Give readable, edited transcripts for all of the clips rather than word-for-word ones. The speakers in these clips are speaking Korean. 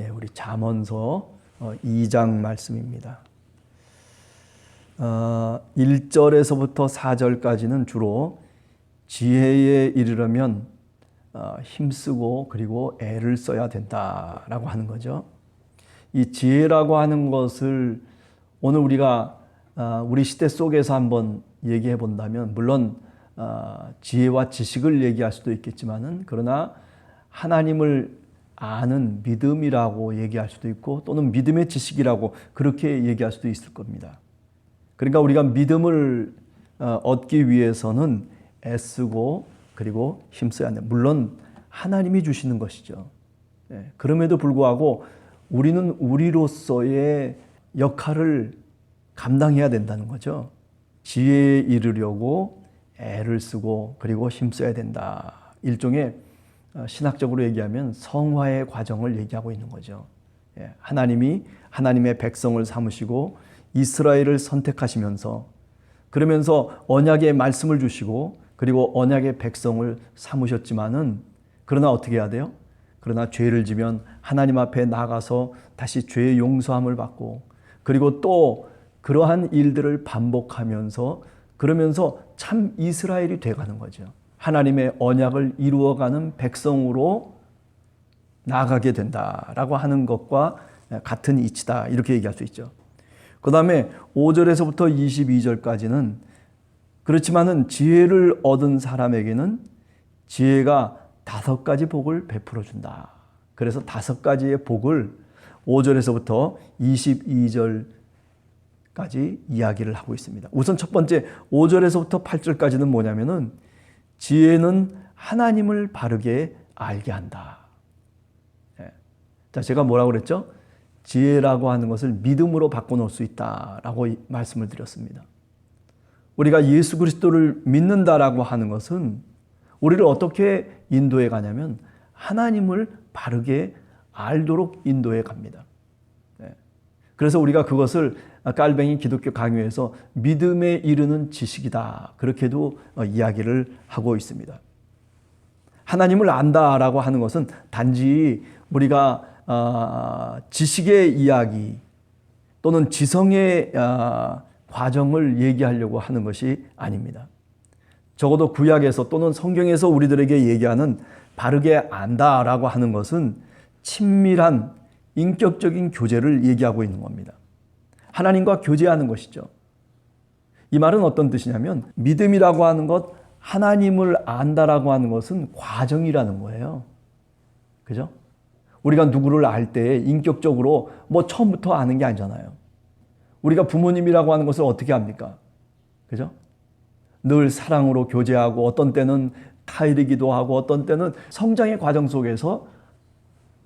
우리 잠언서 2장 말씀입니다. 1절에서부터 4절까지는 주로 지혜에 이르려면 힘쓰고 그리고 애를 써야 된다라고 하는 거죠. 이 지혜라고 하는 것을 오늘 우리가 우리 시대 속에서 한번 얘기해 본다면, 물론 지혜와 지식을 얘기할 수도 있겠지만은, 그러나 하나님을 아는 믿음이라고 얘기할 수도 있고, 또는 믿음의 지식이라고 그렇게 얘기할 수도 있을 겁니다. 그러니까 우리가 믿음을 얻기 위해서는 애쓰고 그리고 힘써야 합니다. 물론 하나님이 주시는 것이죠. 그럼에도 불구하고 우리는 우리로서의 역할을 감당해야 된다는 거죠. 지혜에 이르려고 애를 쓰고 그리고 힘써야 된다. 일종의 신학적으로 얘기하면 성화의 과정을 얘기하고 있는 거죠. 하나님이 하나님의 백성을 삼으시고 이스라엘을 선택하시면서, 그러면서 언약의 말씀을 주시고 그리고 언약의 백성을 삼으셨지만은, 그러나 어떻게 해야 돼요? 그러나 죄를 지면 하나님 앞에 나가서 다시 죄의 용서함을 받고, 그리고 또 그러한 일들을 반복하면서, 그러면서 참 이스라엘이 돼가는 거죠. 하나님의 언약을 이루어가는 백성으로 나아가게 된다라고 하는 것과 같은 이치다, 이렇게 얘기할 수 있죠. 그 다음에 5절에서부터 22절까지는 그렇지만은 지혜를 얻은 사람에게는 지혜가 5가지 복을 베풀어 준다. 그래서 5가지의 복을 5절에서부터 22절까지 이야기를 하고 있습니다. 우선 첫 번째 5절에서부터 8절까지는 뭐냐면은, 지혜는 하나님을 바르게 알게 한다. 자, 제가 뭐라고 그랬죠? 지혜라고 하는 것을 믿음으로 바꿔놓을 수 있다라고 말씀을 드렸습니다. 우리가 예수 그리스도를 믿는다라고 하는 것은 우리를 어떻게 인도해 가냐면, 하나님을 바르게 알도록 인도해 갑니다. 그래서 우리가 그것을 깔뱅이 기독교 강요에서 믿음에 이르는 지식이다, 그렇게도 이야기를 하고 있습니다. 하나님을 안다라고 하는 것은 단지 우리가 지식의 이야기 또는 지성의 과정을 얘기하려고 하는 것이 아닙니다. 적어도 구약에서 또는 성경에서 우리들에게 얘기하는 바르게 안다라고 하는 것은 친밀한 인격적인 교제를 얘기하고 있는 겁니다. 하나님과 교제하는 것이죠. 이 말은 어떤 뜻이냐면, 믿음이라고 하는 것, 하나님을 안다라고 하는 것은 과정이라는 거예요. 그죠? 우리가 누구를 알 때 인격적으로 처음부터 아는 게 아니잖아요. 우리가 부모님이라고 하는 것을 어떻게 합니까? 그죠? 늘 사랑으로 교제하고, 어떤 때는 타이르기도 하고, 어떤 때는 성장의 과정 속에서,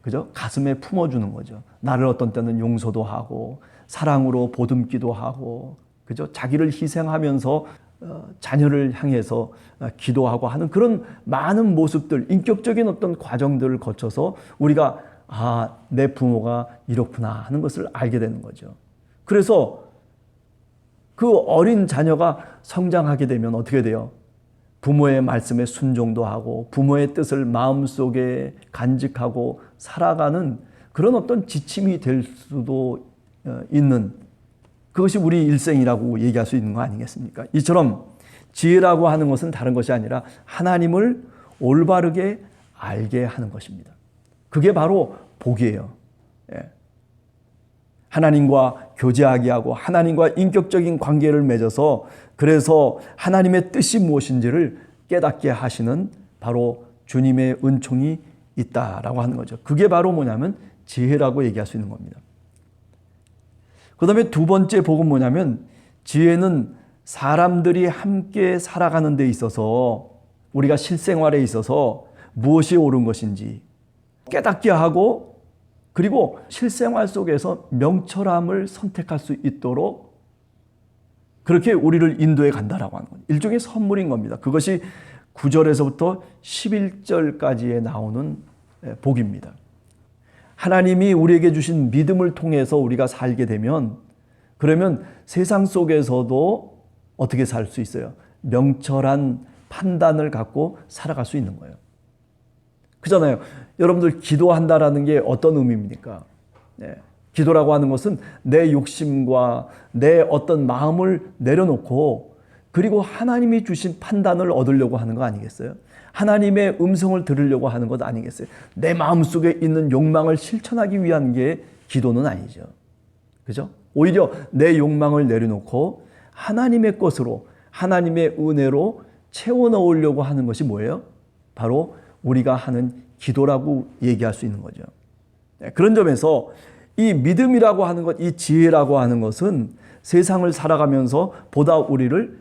그죠? 가슴에 품어주는 거죠. 나를 어떤 때는 용서도 하고, 사랑으로 보듬기도 하고, 그죠? 자기를 희생하면서 자녀를 향해서 기도하고 하는 그런 많은 모습들, 인격적인 어떤 과정들을 거쳐서 우리가 내 부모가 이렇구나 하는 것을 알게 되는 거죠. 그래서 그 어린 자녀가 성장하게 되면 어떻게 돼요? 부모의 말씀에 순종도 하고 부모의 뜻을 마음속에 간직하고 살아가는 그런 어떤 지침이 될 수도 있는, 그것이 우리 일생이라고 얘기할 수 있는 거 아니겠습니까? 이처럼 지혜라고 하는 것은 다른 것이 아니라 하나님을 올바르게 알게 하는 것입니다. 그게 바로 복이에요. 하나님과 교제하게 하고 하나님과 인격적인 관계를 맺어서, 그래서 하나님의 뜻이 무엇인지를 깨닫게 하시는 바로 주님의 은총이 있다라고 하는 거죠. 그게 바로 뭐냐면 지혜라고 얘기할 수 있는 겁니다. 그 다음에 두 번째 복은 뭐냐면, 지혜는 사람들이 함께 살아가는 데 있어서, 우리가 실생활에 있어서 무엇이 옳은 것인지 깨닫게 하고, 그리고 실생활 속에서 명철함을 선택할 수 있도록 그렇게 우리를 인도해 간다라고 하는 거예요. 일종의 선물인 겁니다. 그것이 9절에서부터 11절까지에 나오는 복입니다. 하나님이 우리에게 주신 믿음을 통해서 우리가 살게 되면, 그러면 세상 속에서도 어떻게 살 수 있어요? 명철한 판단을 갖고 살아갈 수 있는 거예요. 그잖아요. 여러분들 기도한다라는 게 어떤 의미입니까? 네. 기도라고 하는 것은 내 욕심과 내 어떤 마음을 내려놓고 그리고 하나님이 주신 판단을 얻으려고 하는 거 아니겠어요? 하나님의 음성을 들으려고 하는 것 아니겠어요? 내 마음속에 있는 욕망을 실천하기 위한 게 기도는 아니죠. 그죠? 오히려 내 욕망을 내려놓고 하나님의 것으로, 하나님의 은혜로 채워 넣으려고 하는 것이 뭐예요? 바로 우리가 하는 기도라고 얘기할 수 있는 거죠. 그런 점에서 이 믿음이라고 하는 것, 이 지혜라고 하는 것은 세상을 살아가면서 보다 우리를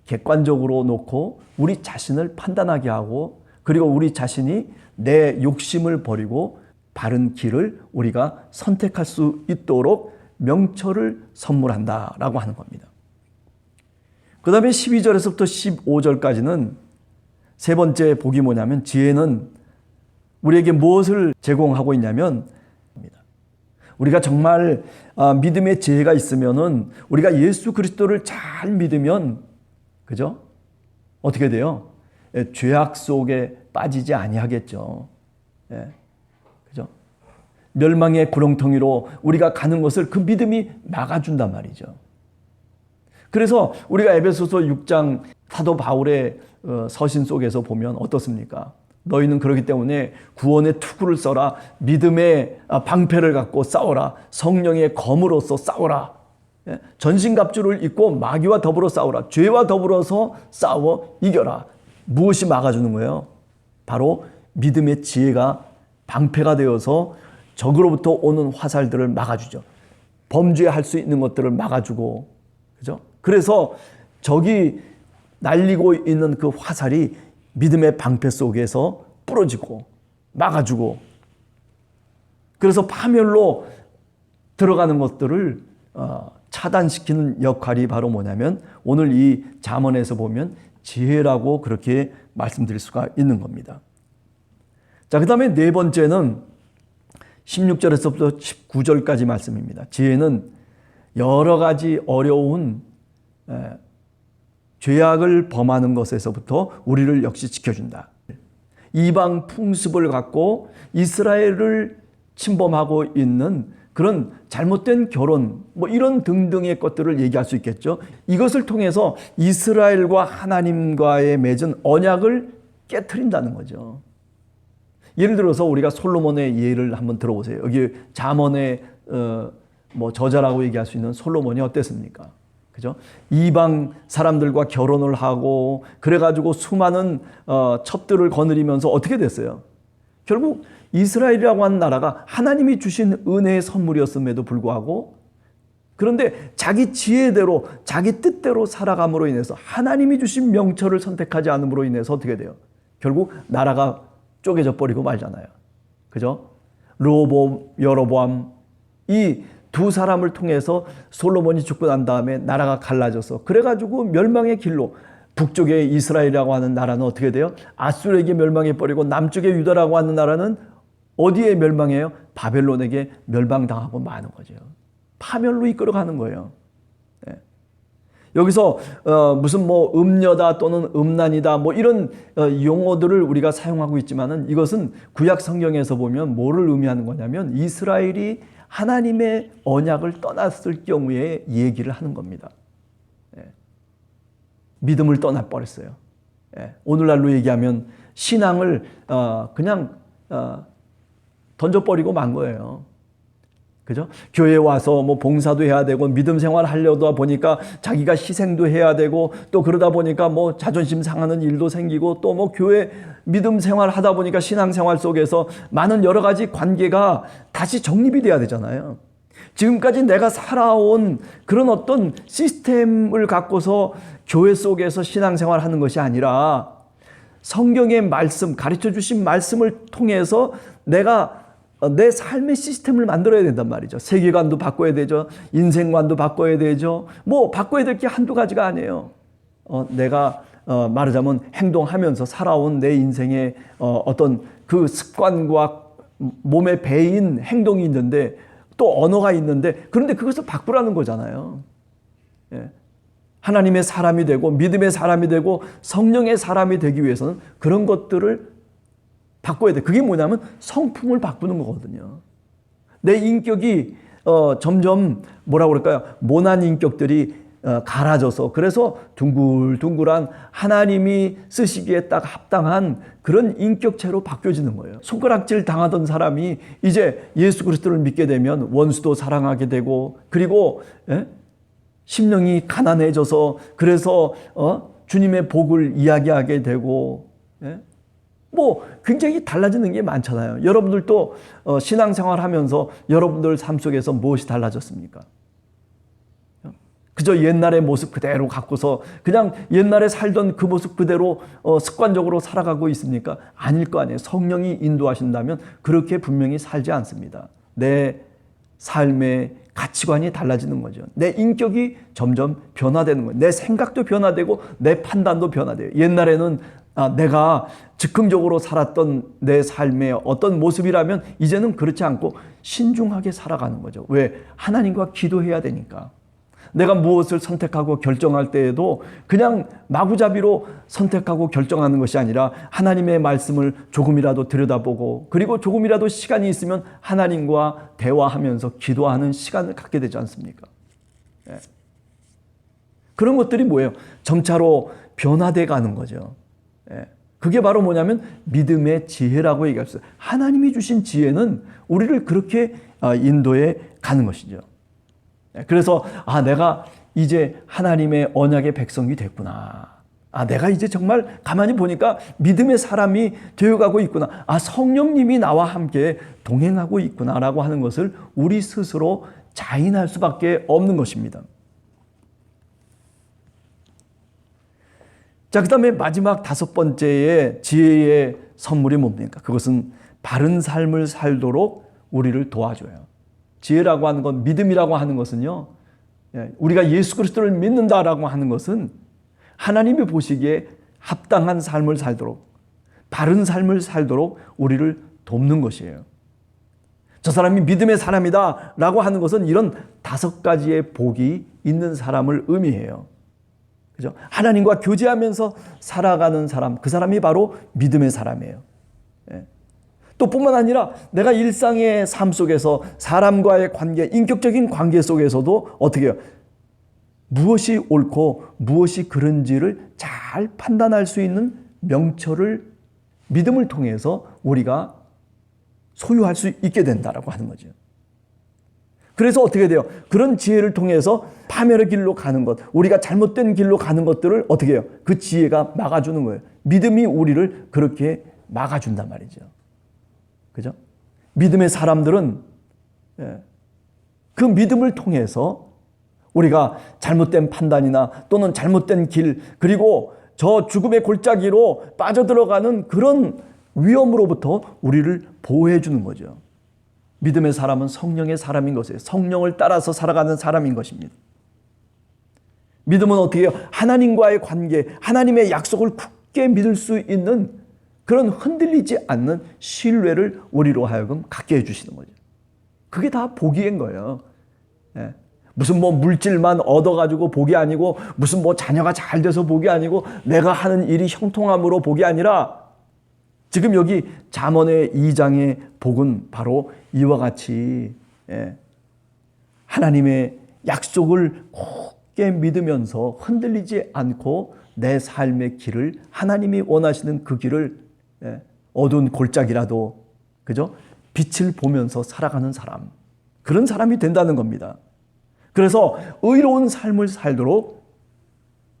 객관적으로 놓고 우리 자신을 판단하게 하고 그리고 우리 자신이 내 욕심을 버리고 바른 길을 우리가 선택할 수 있도록 명철을 선물한다라고 하는 겁니다. 그 다음에 12절에서부터 15절까지는 세 번째 복이 뭐냐면 지혜는 우리에게 무엇을 제공하고 있냐면 우리가 정말 믿음의 지혜가 있으면은 우리가 예수 그리스도를 잘 믿으면 그죠? 어떻게 돼요? 죄악 속에 빠지지 아니하겠죠. 예. 그죠? 멸망의 구렁텅이로 우리가 가는 것을 그 믿음이 막아준단 말이죠. 그래서 우리가 에베소서 6장 사도 바울의 서신 속에서 보면 어떻습니까? 너희는 그렇기 때문에 구원의 투구를 써라. 믿음의 방패를 갖고 싸워라. 성령의 검으로서 싸워라. 전신갑주를 입고 마귀와 더불어 싸워라. 죄와 더불어서 싸워 이겨라. 무엇이 막아주는 거예요? 바로 믿음의 지혜가 방패가 되어서 적으로부터 오는 화살들을 막아주죠. 범죄할 수 있는 것들을 막아주고, 그죠? 그래서 적이 날리고 있는 그 화살이 믿음의 방패 속에서 부러지고 막아주고, 그래서 파멸로 들어가는 것들을 차단시키는 역할이 바로 뭐냐면 오늘 이 잠언에서 보면 지혜라고 그렇게 말씀드릴 수가 있는 겁니다. 자, 그 다음에 네 번째는 16절에서부터 19절까지 말씀입니다. 지혜는 여러 가지 어려운 죄악을 범하는 것에서부터 우리를 역시 지켜준다. 이방 풍습을 갖고 이스라엘을 침범하고 있는 그런 잘못된 결혼, 뭐 이런 등등의 것들을 얘기할 수 있겠죠. 이것을 통해서 이스라엘과 하나님과의 맺은 언약을 깨트린다는 거죠. 예를 들어서 우리가 솔로몬의 예를 한번 들어보세요. 여기 잠언의 저자라고 얘기할 수 있는 솔로몬이 어땠습니까? 그죠? 이방 사람들과 결혼을 하고 그래가지고 수많은 첩들을 거느리면서 어떻게 됐어요? 결국 이스라엘이라고 하는 나라가 하나님이 주신 은혜의 선물이었음에도 불구하고 그런데 자기 지혜대로 자기 뜻대로 살아감으로 인해서 하나님이 주신 명철을 선택하지 않음으로 인해서 어떻게 돼요? 결국 나라가 쪼개져 버리고 말잖아요. 그죠? 르호보암, 여로보암 이 두 사람을 통해서 솔로몬이 죽고 난 다음에 나라가 갈라져서 그래가지고 멸망의 길로 북쪽에 이스라엘이라고 하는 나라는 어떻게 돼요? 아수르에게 멸망해 버리고 남쪽에 유다라고 하는 나라는 어디에 멸망해요? 바벨론에게 멸망당하고 마는 거죠. 파멸로 이끌어가는 거예요. 네. 여기서 무슨 음녀다 또는 음란이다 이런 용어들을 우리가 사용하고 있지만은 이것은 구약 성경에서 보면 뭐를 의미하는 거냐면 이스라엘이 하나님의 언약을 떠났을 경우에 얘기를 하는 겁니다. 예. 믿음을 떠나버렸어요. 예. 오늘날로 얘기하면 신앙을 그냥 던져버리고 만 거예요. 그죠? 교회에 와서 봉사도 해야 되고 믿음 생활 하려다 보니까 자기가 희생도 해야 되고 또 그러다 보니까 자존심 상하는 일도 생기고 또 교회 믿음 생활 하다 보니까 신앙 생활 속에서 많은 여러 가지 관계가 다시 정립이 돼야 되잖아요. 지금까지 내가 살아온 그런 어떤 시스템을 갖고서 교회 속에서 신앙 생활 하는 것이 아니라 성경의 말씀, 가르쳐 주신 말씀을 통해서 내가 내 삶의 시스템을 만들어야 된단 말이죠. 세계관도 바꿔야 되죠. 인생관도 바꿔야 되죠. 바꿔야 될 게 한두 가지가 아니에요. 내가 말하자면 행동하면서 살아온 내 인생의 어떤 그 습관과 몸에 배인 행동이 있는데 또 언어가 있는데 그런데 그것을 바꾸라는 거잖아요. 예. 하나님의 사람이 되고 믿음의 사람이 되고 성령의 사람이 되기 위해서는 그런 것들을 바꿔야 돼. 그게 뭐냐면 성품을 바꾸는 거거든요. 내 인격이 점점 뭐라고 그럴까요? 모난 인격들이 갈아져서 그래서 둥글둥글한 하나님이 쓰시기에 딱 합당한 그런 인격체로 바뀌어지는 거예요. 손가락질 당하던 사람이 이제 예수 그리스도를 믿게 되면 원수도 사랑하게 되고 그리고 심령이 가난해져서 그래서 주님의 복을 이야기하게 되고 뭐 굉장히 달라지는 게 많잖아요. 여러분들도 신앙생활 하면서 여러분들 삶 속에서 무엇이 달라졌습니까? 그저 옛날의 모습 그대로 갖고서 그냥 옛날에 살던 그 모습 그대로 습관적으로 살아가고 있습니까? 아닐 거 아니에요. 성령이 인도하신다면 그렇게 분명히 살지 않습니다. 내 삶의 가치관이 달라지는 거죠. 내 인격이 점점 변화되는 거예요. 내 생각도 변화되고 내 판단도 변화돼요. 옛날에는 내가 즉흥적으로 살았던 내 삶의 어떤 모습이라면 이제는 그렇지 않고 신중하게 살아가는 거죠. 왜? 하나님과 기도해야 되니까. 내가 무엇을 선택하고 결정할 때에도 그냥 마구잡이로 선택하고 결정하는 것이 아니라 하나님의 말씀을 조금이라도 들여다보고 그리고 조금이라도 시간이 있으면 하나님과 대화하면서 기도하는 시간을 갖게 되지 않습니까? 그런 것들이 뭐예요? 점차로 변화돼 가는 거죠. 그게 바로 뭐냐면 믿음의 지혜라고 얘기할 수 있어요. 하나님이 주신 지혜는 우리를 그렇게 인도해 가는 것이죠. 그래서 내가 이제 하나님의 언약의 백성이 됐구나. 내가 이제 정말 가만히 보니까 믿음의 사람이 되어가고 있구나. 성령님이 나와 함께 동행하고 있구나라고 하는 것을 우리 스스로 자인할 수밖에 없는 것입니다. 자, 그 다음에 마지막 5번째의 지혜의 선물이 뭡니까? 그것은 바른 삶을 살도록 우리를 도와줘요. 지혜라고 하는 건, 믿음이라고 하는 것은요, 우리가 예수 그리스도를 믿는다라고 하는 것은 하나님이 보시기에 합당한 삶을 살도록, 바른 삶을 살도록 우리를 돕는 것이에요. 저 사람이 믿음의 사람이다 라고 하는 것은 이런 5가지의 복이 있는 사람을 의미해요. 그죠? 하나님과 교제하면서 살아가는 사람, 그 사람이 바로 믿음의 사람이에요. 또 뿐만 아니라 내가 일상의 삶 속에서 사람과의 관계, 인격적인 관계 속에서도 어떻게 해요? 무엇이 옳고 무엇이 그른지를 잘 판단할 수 있는 명철을 믿음을 통해서 우리가 소유할 수 있게 된다라고 하는 거죠. 그래서 어떻게 돼요? 그런 지혜를 통해서 파멸의 길로 가는 것, 우리가 잘못된 길로 가는 것들을 어떻게 해요? 그 지혜가 막아주는 거예요. 믿음이 우리를 그렇게 막아준단 말이죠. 그죠? 믿음의 사람들은 그 믿음을 통해서 우리가 잘못된 판단이나 또는 잘못된 길, 그리고 저 죽음의 골짜기로 빠져들어가는 그런 위험으로부터 우리를 보호해 주는 거죠. 믿음의 사람은 성령의 사람인 것이에요. 성령을 따라서 살아가는 사람인 것입니다. 믿음은 어떻게 해요? 하나님과의 관계, 하나님의 약속을 굳게 믿을 수 있는 그런 흔들리지 않는 신뢰를 우리로 하여금 갖게 해주시는 거죠. 그게 다 복인 거예요. 무슨 물질만 얻어가지고 복이 아니고 무슨 자녀가 잘 돼서 복이 아니고 내가 하는 일이 형통함으로 복이 아니라 지금 여기 잠언의 2장의 복은 바로 이와 같이 하나님의 약속을 굳게 믿으면서 흔들리지 않고 내 삶의 길을 하나님이 원하시는 그 길을 어두운 골짜기라도 그죠? 빛을 보면서 살아가는 사람, 그런 사람이 된다는 겁니다. 그래서 의로운 삶을 살도록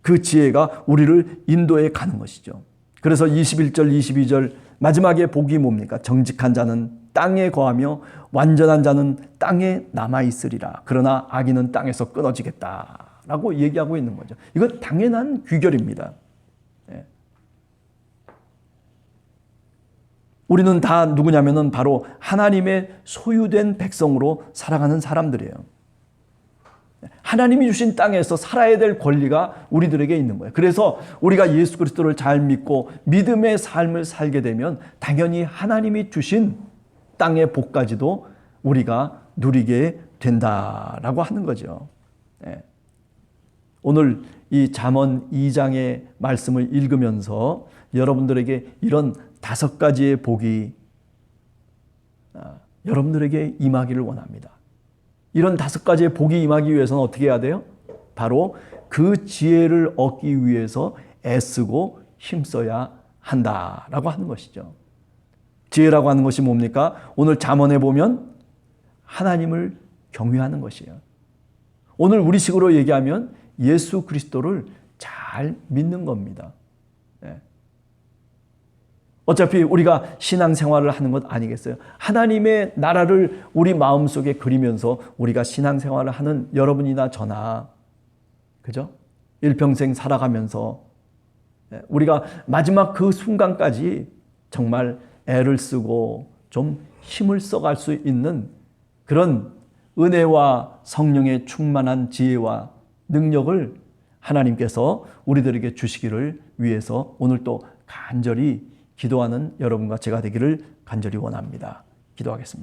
그 지혜가 우리를 인도해 가는 것이죠. 그래서 21절 22절 마지막에 복이 뭡니까? 정직한 자는 땅에 거하며 완전한 자는 땅에 남아있으리라. 그러나 악인은 땅에서 끊어지겠다라고 얘기하고 있는 거죠. 이건 당연한 귀결입니다. 우리는 다 누구냐면은 바로 하나님의 소유된 백성으로 살아가는 사람들이에요. 하나님이 주신 땅에서 살아야 될 권리가 우리들에게 있는 거예요. 그래서 우리가 예수 그리스도를 잘 믿고 믿음의 삶을 살게 되면 당연히 하나님이 주신 땅의 복까지도 우리가 누리게 된다라고 하는 거죠. 오늘 이 잠언 2장의 말씀을 읽으면서 여러분들에게 이런 5가지의 복이 여러분들에게 임하기를 원합니다. 이런 5가지의 복이 임하기 위해서는 어떻게 해야 돼요? 바로 그 지혜를 얻기 위해서 애쓰고 힘써야 한다라고 하는 것이죠. 지혜라고 하는 것이 뭡니까? 오늘 잠언에 보면 하나님을 경외하는 것이에요. 오늘 우리식으로 얘기하면 예수 그리스도를 잘 믿는 겁니다. 어차피 우리가 신앙생활을 하는 것 아니겠어요? 하나님의 나라를 우리 마음속에 그리면서 우리가 신앙생활을 하는 여러분이나 저나, 그죠? 일평생 살아가면서 우리가 마지막 그 순간까지 정말 애를 쓰고 좀 힘을 써갈 수 있는 그런 은혜와 성령의 충만한 지혜와 능력을 하나님께서 우리들에게 주시기를 위해서 오늘 또 간절히 기도하는 여러분과 제가 되기를 간절히 원합니다. 기도하겠습니다.